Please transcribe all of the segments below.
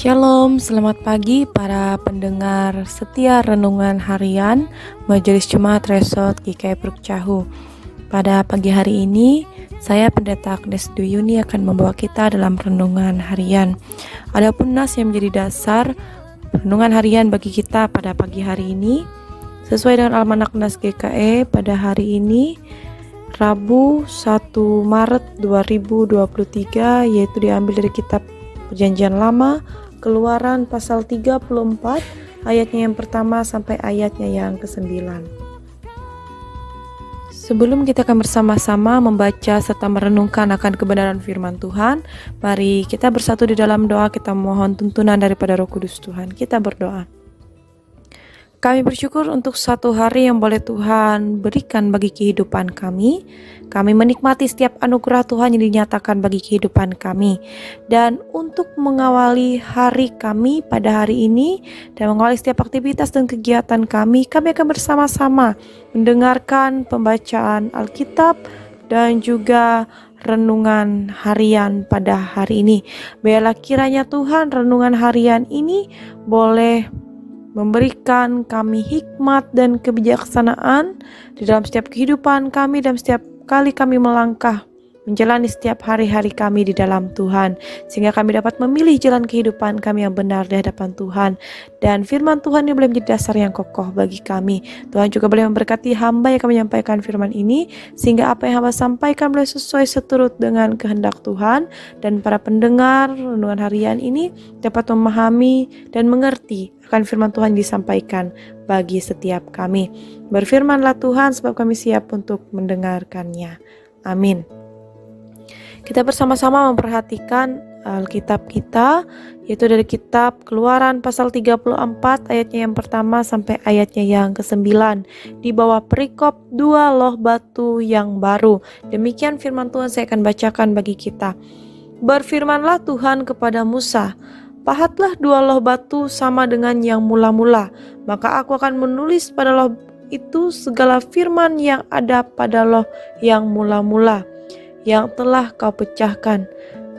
Shalom, selamat pagi para pendengar setia renungan harian Majelis Jemaat Resort GKI Puruk Cahu. Pada pagi hari ini, saya Pendeta Agnes Duyuni akan membawa kita dalam renungan harian. Adapun nas yang menjadi dasar renungan harian bagi kita pada pagi hari ini, sesuai dengan Almanak Nas GKI pada hari ini, Rabu 1 Maret 2023, yaitu diambil dari kitab Perjanjian Lama, Keluaran pasal 34, ayatnya yang pertama sampai ayatnya yang ke-9. Sebelum kita akan bersama-sama membaca serta merenungkan akan kebenaran firman Tuhan, mari kita bersatu di dalam doa. Kita mohon tuntunan daripada Roh Kudus Tuhan. Kita berdoa. Kami bersyukur untuk satu hari yang boleh Tuhan berikan bagi kehidupan kami. Kami menikmati setiap anugerah Tuhan yang dinyatakan bagi kehidupan kami. Dan untuk mengawali hari kami pada hari ini dan mengawali setiap aktivitas dan kegiatan kami akan bersama-sama mendengarkan pembacaan Alkitab dan juga renungan harian pada hari ini. Biarlah kiranya Tuhan renungan harian ini boleh memberikan kami hikmat dan kebijaksanaan di dalam setiap kehidupan kami dan setiap kali kami melangkah menjalani setiap hari-hari kami di dalam Tuhan, sehingga kami dapat memilih jalan kehidupan kami yang benar di hadapan Tuhan. Dan firman Tuhan ini boleh menjadi dasar yang kokoh bagi kami. Tuhan juga boleh memberkati hamba yang akan menyampaikan firman ini, sehingga apa yang hamba sampaikan boleh sesuai seturut dengan kehendak Tuhan, dan para pendengar renungan harian ini dapat memahami dan mengerti akan firman Tuhan disampaikan bagi setiap kami. Berfirmanlah Tuhan, sebab kami siap untuk mendengarkannya. Amin. Kita bersama-sama memperhatikan Alkitab kita, yaitu dari kitab Keluaran pasal 34 ayatnya yang pertama sampai ayatnya yang ke-9, di bawah perikop 2 loh batu yang baru. Demikian firman Tuhan saya akan bacakan bagi kita. Berfirmanlah Tuhan kepada Musa, pahatlah 2 loh batu sama dengan yang mula-mula, maka aku akan menulis pada loh itu segala firman yang ada pada loh yang mula-mula yang telah kau pecahkan.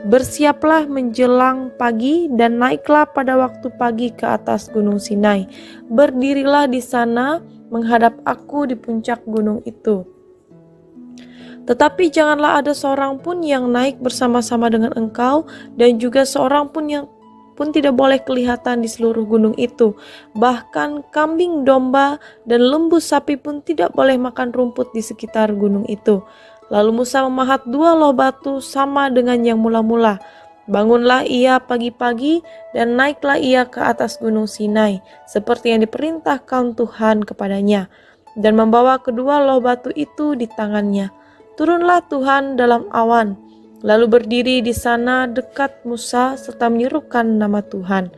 Bersiaplah menjelang pagi dan naiklah pada waktu pagi ke atas gunung Sinai. Berdirilah di sana menghadap aku di puncak gunung itu. Tetapi janganlah ada seorang pun yang naik bersama-sama dengan engkau, dan juga seorang pun yang tidak boleh kelihatan di seluruh gunung itu. Bahkan kambing domba dan lembu sapi pun tidak boleh makan rumput di sekitar gunung itu. Lalu Musa memahat 2 loh batu sama dengan yang mula-mula. Bangunlah ia pagi-pagi dan naiklah ia ke atas gunung Sinai, seperti yang diperintahkan Tuhan kepadanya, dan membawa kedua loh batu itu di tangannya. Turunlah Tuhan dalam awan, lalu berdiri di sana dekat Musa serta menyerukan nama Tuhan.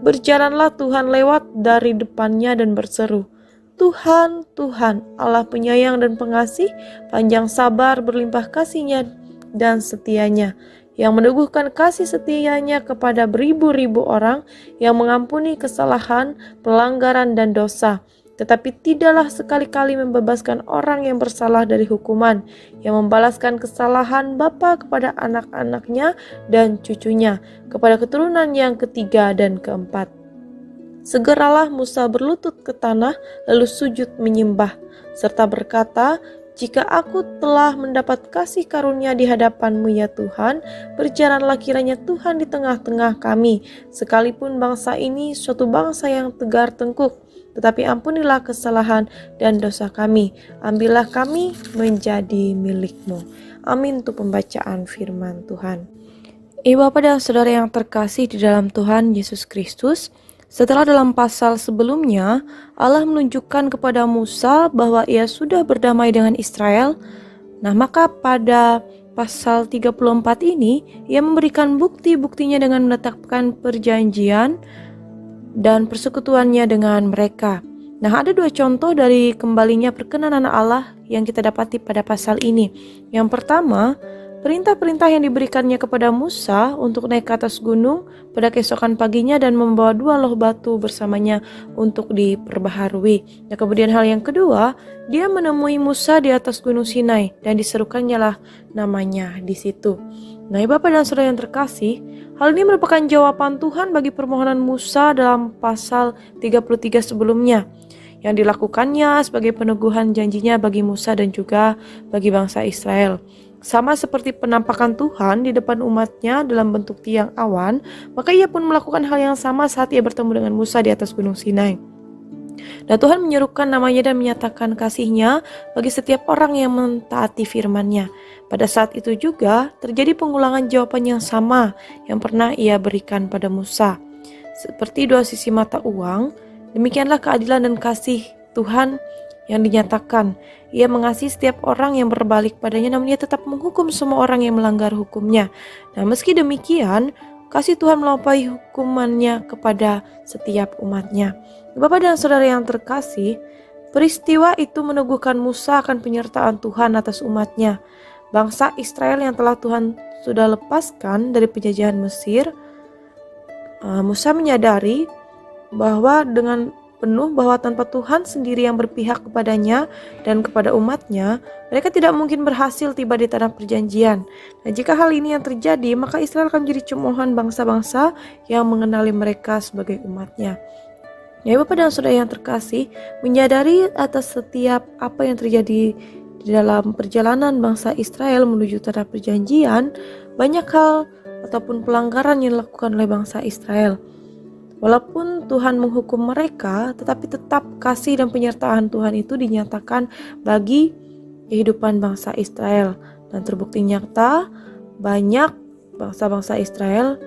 Berjalanlah Tuhan lewat dari depannya dan berseru, Tuhan, Tuhan, Allah penyayang dan pengasih, panjang sabar, berlimpah kasihnya dan setianya, yang meneguhkan kasih setianya kepada beribu-ribu orang, yang mengampuni kesalahan, pelanggaran dan dosa, tetapi tidaklah sekali-kali membebaskan orang yang bersalah dari hukuman, yang membalaskan kesalahan bapa kepada anak-anaknya dan cucunya, kepada keturunan yang ketiga dan keempat. Segeralah Musa berlutut ke tanah, lalu sujud menyembah, serta berkata, jika aku telah mendapat kasih karunia di hadapan-Mu ya Tuhan, berjalanlah kiranya Tuhan di tengah-tengah kami, sekalipun bangsa ini suatu bangsa yang tegar tengkuk, tetapi ampunilah kesalahan dan dosa kami, ambillah kami menjadi milik-Mu. Amin untuk pembacaan firman Tuhan. Ibu Bapak dan Saudara yang terkasih di dalam Tuhan Yesus Kristus, setelah dalam pasal sebelumnya, Allah menunjukkan kepada Musa bahwa ia sudah berdamai dengan Israel. Nah, maka pada pasal 34 ini, ia memberikan bukti-buktinya dengan menetapkan perjanjian dan persekutuannya dengan mereka. Nah, ada 2 contoh dari kembalinya perkenanan Allah yang kita dapati pada pasal ini. Yang pertama, perintah-perintah yang diberikannya kepada Musa untuk naik ke atas gunung pada keesokan paginya dan membawa 2 loh batu bersamanya untuk diperbaharui. Nah, kemudian hal yang kedua, dia menemui Musa di atas gunung Sinai dan diserukannya lah namanya di situ. Nah, Bapak dan Saudara yang terkasih, Hal ini merupakan jawaban Tuhan bagi permohonan Musa dalam pasal 33 sebelumnya, yang dilakukannya sebagai peneguhan janjinya bagi Musa dan juga bagi bangsa Israel. Sama seperti penampakan Tuhan di depan umatnya dalam bentuk tiang awan, maka ia pun melakukan hal yang sama saat ia bertemu dengan Musa di atas Gunung Sinai. Dan Tuhan menyerukan namanya dan menyatakan kasih-Nya bagi setiap orang yang mentaati firman-Nya. Pada saat itu juga terjadi pengulangan jawaban yang sama yang pernah ia berikan pada Musa. Seperti dua sisi mata uang, demikianlah keadilan dan kasih Tuhan yang dinyatakan. Ia mengasihi setiap orang yang berbalik padanya, namun ia tetap menghukum semua orang yang melanggar hukum-Nya. Nah, meski demikian, kasih Tuhan melampaui hukumannya kepada setiap umatnya. Bapak dan saudara yang terkasih, peristiwa itu meneguhkan Musa akan penyertaan Tuhan atas umatnya. Bangsa Israel yang telah Tuhan sudah lepaskan dari penjajahan Mesir, Musa menyadari bahwa dengan penuh bahwa tanpa Tuhan sendiri yang berpihak kepadanya dan kepada umatnya, mereka tidak mungkin berhasil tiba di tanah perjanjian. Dan jika hal ini yang terjadi, maka Israel akan menjadi cemoohan bangsa-bangsa yang mengenali mereka sebagai umatnya. Ya Bapak dan Saudara yang terkasih, menyadari atas setiap apa yang terjadi di dalam perjalanan bangsa Israel menuju tanah perjanjian, banyak hal ataupun pelanggaran yang dilakukan oleh bangsa Israel. Walaupun Tuhan menghukum mereka, tetapi tetap kasih dan penyertaan Tuhan itu dinyatakan bagi kehidupan bangsa Israel. Dan terbukti nyata banyak bangsa-bangsa Israel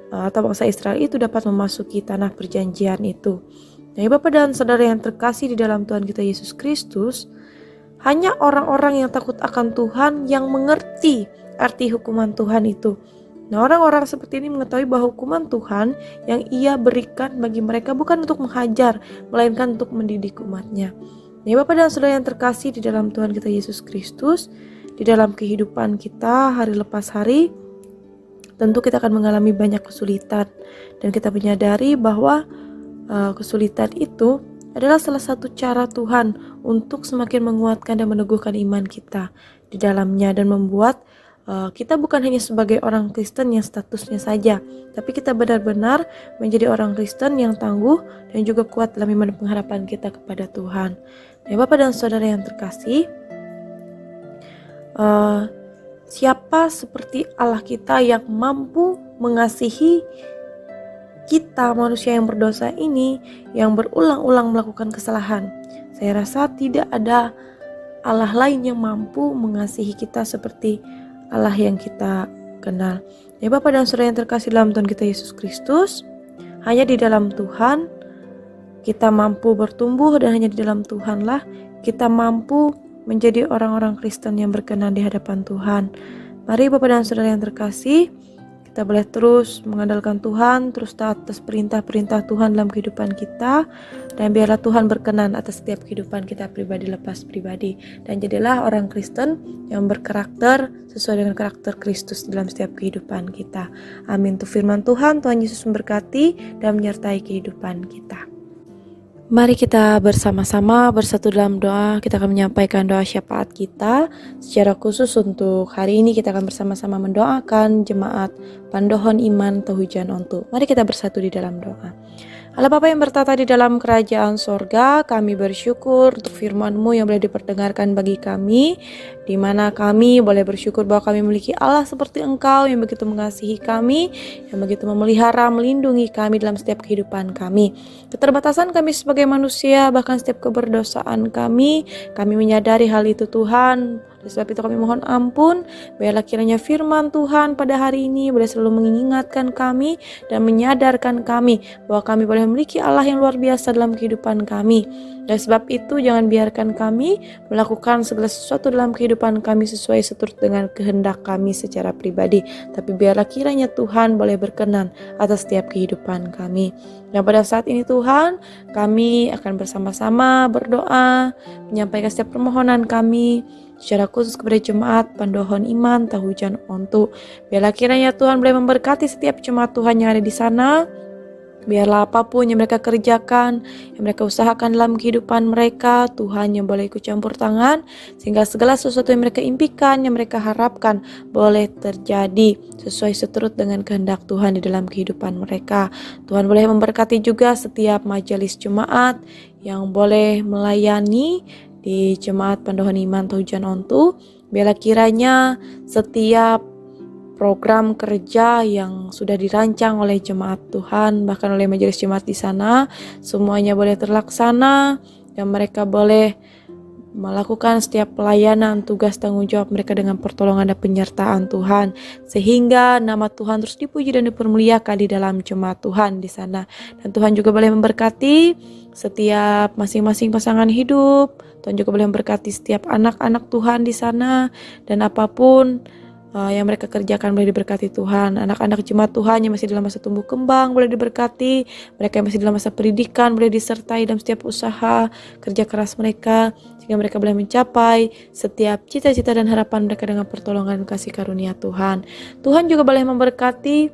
atau bangsa Israel itu dapat memasuki tanah perjanjian itu. Nah, Bapak dan Saudara yang terkasih di dalam Tuhan kita Yesus Kristus, hanya orang-orang yang takut akan Tuhan yang mengerti arti hukuman Tuhan itu. Nah, orang-orang seperti ini mengetahui bahwa hukuman Tuhan yang ia berikan bagi mereka bukan untuk menghajar, melainkan untuk mendidik umatnya. Nah, Bapak dan Saudara yang terkasih di dalam Tuhan kita Yesus Kristus, di dalam kehidupan kita hari lepas hari, tentu kita akan mengalami banyak kesulitan. Dan kita menyadari bahwa kesulitan itu adalah salah satu cara Tuhan untuk semakin menguatkan dan meneguhkan iman kita di dalamnya, dan membuat kita bukan hanya sebagai orang Kristen yang statusnya saja, tapi kita benar-benar menjadi orang Kristen yang tangguh dan juga kuat dalam iman dan pengharapan kita kepada Tuhan. Ya Bapak dan Saudara yang terkasih, siapa seperti Allah kita yang mampu mengasihi kita manusia yang berdosa ini, yang berulang-ulang melakukan kesalahan? Saya rasa tidak ada Allah lain yang mampu mengasihi kita seperti Allah yang kita kenal. Ya Bapak dan Saudara yang terkasih dalam Tuhan kita Yesus Kristus, hanya di dalam Tuhan kita mampu bertumbuh, dan hanya di dalam Tuhanlah kita mampu menjadi orang-orang Kristen yang berkenan di hadapan Tuhan. Mari Bapak dan Saudara yang terkasih, kita boleh terus mengandalkan Tuhan, terus taat atas perintah-perintah Tuhan dalam kehidupan kita, dan biarlah Tuhan berkenan atas setiap kehidupan kita pribadi lepas pribadi, dan jadilah orang Kristen yang berkarakter sesuai dengan karakter Kristus dalam setiap kehidupan kita. Amin. Untuk firman Tuhan, Tuhan Yesus memberkati dan menyertai kehidupan kita. Mari kita bersama-sama bersatu dalam doa. Kita akan menyampaikan doa syafaat kita. Secara khusus untuk hari ini kita akan bersama-sama mendoakan jemaat Pandohon Iman Tehujan Ontu. Mari kita bersatu di dalam doa. Allah Bapa yang bertata di dalam kerajaan sorga, kami bersyukur untuk firman-Mu yang boleh diperdengarkan bagi kami, di mana kami boleh bersyukur bahwa kami memiliki Allah seperti Engkau yang begitu mengasihi kami, yang begitu memelihara, melindungi kami dalam setiap kehidupan kami. Keterbatasan kami sebagai manusia, bahkan setiap keberdosaan kami menyadari hal itu Tuhan. Oleh sebab itu kami mohon ampun, biarlah kiranya firman Tuhan pada hari ini boleh selalu mengingatkan kami dan menyadarkan kami bahwa kami boleh memiliki Allah yang luar biasa dalam kehidupan kami. Oleh sebab itu jangan biarkan kami melakukan segala sesuatu dalam kehidupan kami sesuai seturut dengan kehendak kami secara pribadi, tapi biarlah kiranya Tuhan boleh berkenan atas setiap kehidupan kami. Dan pada saat ini Tuhan, kami akan bersama-sama berdoa, menyampaikan setiap permohonan kami secara khusus kepada jemaat Pandohon Iman Tehujan Ontu. Biarlah kiranya Tuhan boleh memberkati setiap jemaat Tuhan yang ada di sana, Biarlah apapun yang mereka kerjakan, yang mereka usahakan dalam kehidupan mereka, Tuhan yang boleh ikut campur tangan, sehingga segala sesuatu yang mereka impikan, yang mereka harapkan boleh terjadi sesuai seturut dengan kehendak Tuhan di dalam kehidupan mereka. Tuhan boleh memberkati juga setiap majelis jemaat yang boleh melayani di Jemaat Pandohan Iman Tujuan Ontu. Biarlah kiranya setiap program kerja yang sudah dirancang oleh jemaat Tuhan, bahkan oleh majelis jemaat di sana, semuanya boleh terlaksana dan mereka boleh melakukan setiap pelayanan, tugas, tanggung jawab mereka dengan pertolongan dan penyertaan Tuhan, sehingga nama Tuhan terus dipuji dan dipermuliakan di dalam jemaat Tuhan di sana. Dan Tuhan juga boleh memberkati setiap masing-masing pasangan hidup. Tuhan juga boleh memberkati setiap anak-anak Tuhan di sana, dan apapun yang mereka kerjakan boleh diberkati Tuhan. Anak-anak jemaat Tuhan yang masih dalam masa tumbuh kembang boleh diberkati. Mereka yang masih dalam masa pendidikan boleh disertai dalam setiap usaha kerja keras mereka, sehingga mereka boleh mencapai setiap cita-cita dan harapan mereka dengan pertolongan kasih karunia Tuhan. Tuhan juga boleh memberkati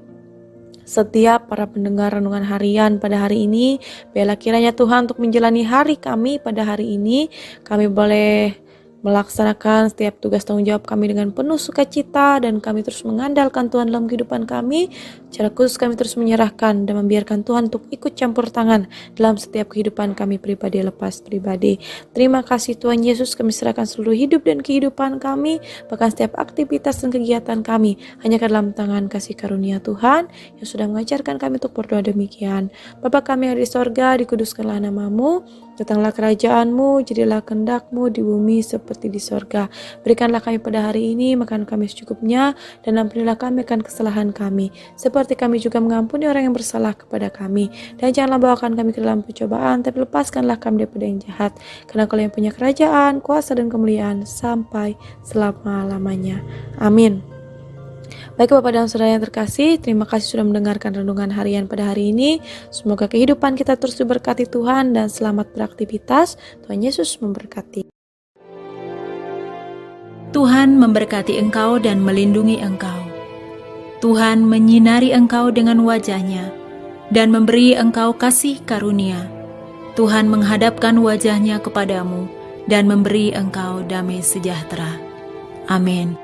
setiap para pendengar renungan harian pada hari ini. Biarlah kiranya Tuhan untuk menjalani hari kami pada hari ini, kami boleh melaksanakan setiap tugas tanggung jawab kami dengan penuh sukacita, dan kami terus mengandalkan Tuhan dalam kehidupan kami. Secara khusus kami terus menyerahkan dan membiarkan Tuhan untuk ikut campur tangan dalam setiap kehidupan kami pribadi lepas pribadi. Terima kasih Tuhan Yesus, kami serahkan seluruh hidup dan kehidupan kami, bahkan setiap aktivitas dan kegiatan kami hanya ke dalam tangan kasih karunia Tuhan yang sudah mengajarkan kami untuk berdoa demikian. Bapa kami yang ada di sorga, dikuduskanlah nama-Mu, datanglah kerajaan-Mu, jadilah kehendak-Mu di bumi seperti di sorga. Berikanlah kami pada hari ini makan kami secukupnya, dan ampunilah kami akan kesalahan kami, seperti kami juga mengampuni orang yang bersalah kepada kami. Dan janganlah bawakan kami ke dalam pencobaan, tapi lepaskanlah kami daripada yang jahat. Karena Kau yang punya kerajaan, kuasa dan kemuliaan sampai selama-lamanya. Amin. Baik Bapak dan Saudara yang terkasih, terima kasih sudah mendengarkan renungan harian pada hari ini. Semoga kehidupan kita terus diberkati Tuhan dan selamat beraktivitas. Tuhan Yesus memberkati. Tuhan memberkati engkau dan melindungi engkau. Tuhan menyinari engkau dengan wajah-Nya dan memberi engkau kasih karunia. Tuhan menghadapkan wajah-Nya kepadamu dan memberi engkau damai sejahtera. Amin.